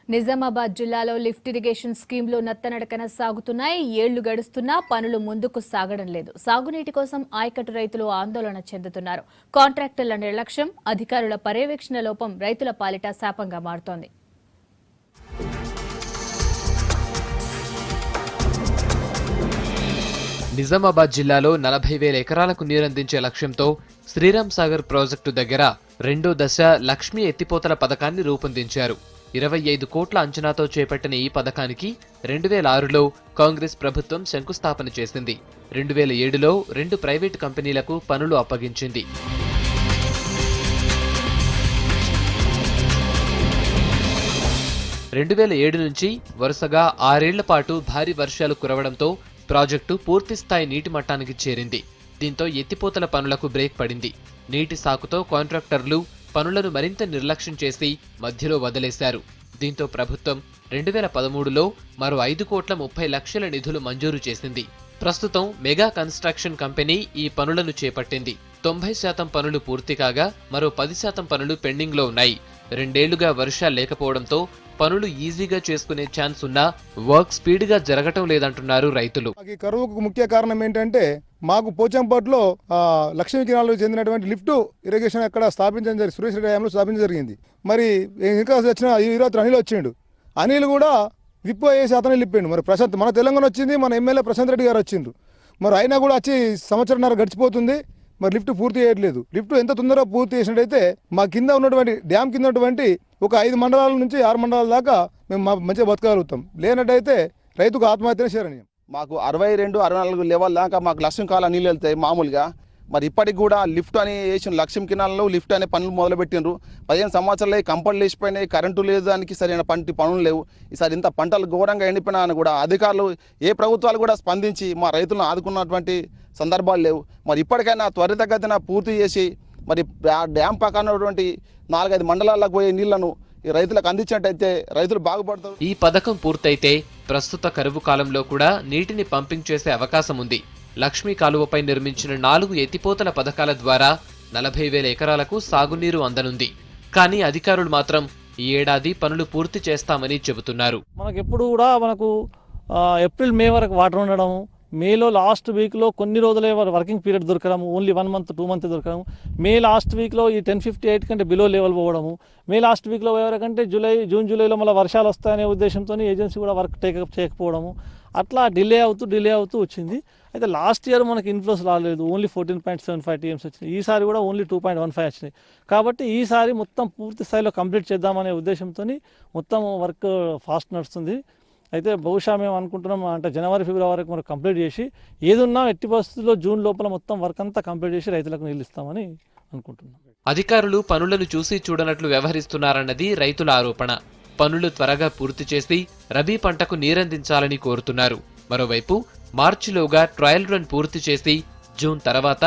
నిజామాబాద్ జిల్లాలో lift irrigation స్కీమ్లో నత్తనడకన సాగుతున్నాయి. ఏళ్లు గడుస్తున్నా పనులు ముందుకు సాగడం లేదు. సాగునీటి కోసం ఆయకట్టు రైతులు ఆందోళన చెందుతున్నారు. కాంట్రాక్టర్ల నిర్లక్ష్యం, అధికారుల పర్యవేక్షణ లోపం రైతుల పాలిట శాపంగా మారుతోంది. నిజామాబాద్ జిల్లాలో 40,000 ఎకరాలకు నీరందించే లక్ష్యంతో శ్రీరామ్ సాగర్ ప్రాజెక్టు దగ్గర రెండో దశ లక్ష్మీ ఎత్తిపోతల పథకాన్ని రూపొందించారు. 25 కోట్ల అంచనాతో చేపట్టిన ఈ పథకానికి 2006లో కాంగ్రెస్ ప్రభుత్వం శంకుస్థాపన చేసింది. 2007లో 2 ప్రైవేటు కంపెనీలకు పనులు అప్పగించింది. నుంచి వరుసగా 6 ఏళ్ల పాటు భారీ వర్షాలు కురవడంతో ప్రాజెక్టు పూర్తిస్థాయి నీటి మట్టానికి చేరింది. దీంతో ఎత్తిపోతల పనులకు బ్రేక్ పడింది. నీటి సాకుతో కాంట్రాక్టర్లు పనులను మరింత నిర్లక్ష్యం చేసి మధ్యలో వదిలేశారు. దీంతో ప్రభుత్వం 2013లో మరో 5,30,00,000 నిధులు మంజూరు చేసింది. ప్రస్తుతం మెగా కన్స్ట్రక్షన్ కంపెనీ ఈ పనులను చేపట్టింది. 90% పనులు పూర్తి కాగా మరో 10% పనులు పెండింగ్లో ఉన్నాయి. 2 ఏళ్లుగా వర్షాలు లేకపోవడంతో పనులు ఈజీగా చేసుకునే ఛాన్స్ ఉన్నా వర్క్ స్పీడ్ గా జరగటం లేదంటున్నారు రైతులు. ఈ కరువుకు ముఖ్య కారణం ఏంటంటే మాకు పోచంపాటులో లక్ష్మీ కెనాల్కు చెందినటువంటి లిఫ్ట్ ఇరిగేషన్ అక్కడ స్థాపించడం జరిగింది. సురేష్ రెడ్డి హయాంలో స్థాపించడం జరిగింది. మరి ఇంకా వచ్చిన ఈరోజు అనిల్ వచ్చిండు. అనిల్ కూడా విప్ వేసి అతనే లిప్పిండు. మరి ప్రశాంత్ మన తెలంగాణ వచ్చింది, మన ఎమ్మెల్యే ప్రశాంత్ రెడ్డి గారు వచ్చిండ్రు. మరి అయినా కూడా వచ్చి సంవత్సరంన్నర గడిచిపోతుంది. మరి లిఫ్ట్ పూర్తి చేయట్లేదు. లిఫ్ట్ ఎంత తొందరగా పూర్తి చేసినట్టయితే మా కింద ఉన్నటువంటి డ్యామ్ కింద ఉన్నటువంటి ఒక 5 మండలాల నుంచి 6 మండలాల దాకా మేము మంచిగా బతకగలుగుతాం. లేనట్టయితే రైతుకు ఆత్మహత్య శరణ్యం. మాకు 62, 64 లెవెల్ దాకా మాకు లక్ష్యం కాల నీళ్ళు వెళ్తాయి మామూలుగా. మరి ఇప్పటికి కూడా లిఫ్ట్ అని వేసిన లక్ష్యం కినాల్లో లిఫ్ట్ అనే పనులు మొదలుపెట్టిండ్రు. 15 సంవత్సరాలు కంపలు లేచిపోయినాయి. కరెంటు లేదు, దానికి సరైన పనులు లేవు. ఈసారి ఇంత పంటలు ఘోరంగా ఎండిపోయినా అని కూడా అధికారులు ఏ ప్రభుత్వాలు కూడా స్పందించి మా రైతులను ఆదుకున్నటువంటి సందర్భాలు లేవు. మరి ఇప్పటికైనా త్వరితగతిన పూర్తి చేసి మరి డ్యామ్ పక్కన ఉన్నటువంటి 4-5 మండలాలకు పోయే నీళ్లను ఈ రైతులకు అందించినట్టయితే రైతులు బాగుపడతారు. ఈ పథకం పూర్తయితే ప్రస్తుత కరువు కాలంలో కూడా నీటిని పంపింగ్ చేసే అవకాశం ఉంది. లక్ష్మీ కాలువపై నిర్మించిన 4 ఎత్తిపోతల పథకాల ద్వారా 40,000 ఎకరాలకు సాగునీరు అందనుంది. కానీ అధికారులు మాత్రం ఈ ఏడాది పనులు పూర్తి చేస్తామని చెబుతున్నారు. మనకెప్పుడు కూడా ఏప్రిల్ మే వరకు వాటర్ ఉండడం, మేలో లాస్ట్ వీక్లో కొన్ని రోజులే వర్కింగ్ పీరియడ్ దొరకడము, ఓన్లీ 1 మంత్ 2 మంత్ దొరకడము, మే లాస్ట్ వీక్లో ఈ 1058 కంటే బిలో లెవెల్ పోవడము, మే లాస్ట్ వీక్లో ఎవరికంటే జూన్ జూలైలో మళ్ళీ వర్షాలు వస్తాయనే ఉద్దేశంతో ఏజెన్సీ కూడా వర్క్ టేకప్ చేయకపోవడము, అట్లా డిలే అవుతూ వచ్చింది. అయితే లాస్ట్ ఇయర్ మనకి ఇన్ఫ్లోస్ రాలేదు, ఓన్లీ 14.75 TMs వచ్చినాయి. ఈసారి కూడా ఓన్లీ 2.15 వచ్చినాయి. కాబట్టి ఈసారి మొత్తం పూర్తి స్థాయిలో కంప్లీట్ చేద్దామనే ఉద్దేశంతో మొత్తం వర్క్ ఫాస్ట్ నడుస్తుంది. అయితే బహుశా మేము అనుకుంటున్నాం అంటే జనవరి ఫిబ్రవరి వరకు మనం కంప్లీట్ చేసి ఏదున్నా ఎట్టి పరిస్థితుల్లో జూన్ లోపల మొత్తం వర్క్ అంతా కంప్లీట్ చేసి రైతులకు నీళ్ళు ఇస్తామని అనుకుంటున్నాం. అధికారులు పనులను చూసి చూడనట్లు వ్యవహరిస్తున్నారన్నది రైతుల ఆరోపణ. పనులు త్వరగా పూర్తి చేసి రబీ పంటకు నీరందించాలని కోరుతున్నారు. మరోవైపు మార్చిలోగా ట్రయల్ రన్ పూర్తి చేసి జూన్ తర్వాత